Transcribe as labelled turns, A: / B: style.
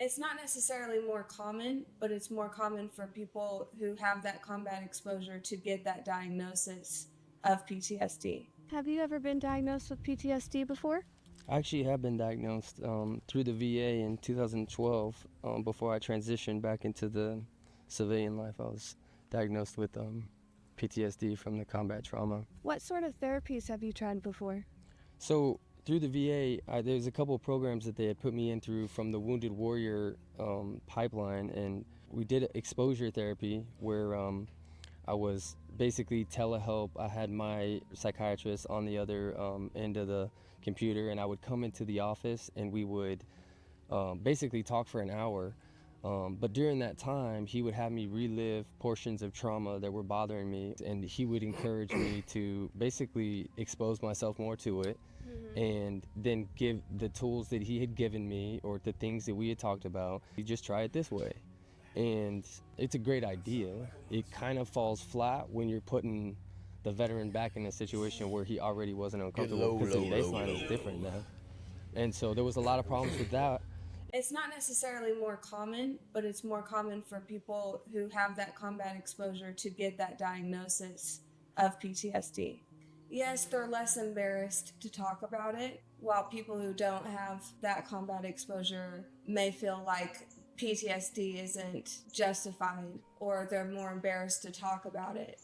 A: It's not necessarily more common, but it's more common for people who have that combat exposure to get that diagnosis of PTSD.
B: Have you ever been diagnosed with PTSD before?
C: I actually have been diagnosed through the VA in 2012. Before I transitioned back into the civilian life, I was diagnosed with PTSD from the combat trauma.
B: What sort of therapies have you tried before?
C: So through the VA, there's a couple of programs that they had put me in through from the Wounded Warrior pipeline, and we did exposure therapy where I was basically telehelp. I had my psychiatrist on the other end of the computer, and I would come into the office and we would basically talk for an hour. But during that time, he would have me relive portions of trauma that were bothering me, and he would encourage me to basically expose myself more to it, and then give the tools that he had given me or the things that we had talked about. You just try it this way. And it's a great idea. It kind of falls flat when you're putting the veteran back in a situation where he already wasn't uncomfortable because his baseline is different now. And so there was a lot of problems with that.
A: It's not necessarily more common, but it's more common for people who have that combat exposure to get that diagnosis of PTSD. Yes, they're less embarrassed to talk about it, while people who don't have that combat exposure may feel like PTSD isn't justified or they're more embarrassed to talk about it.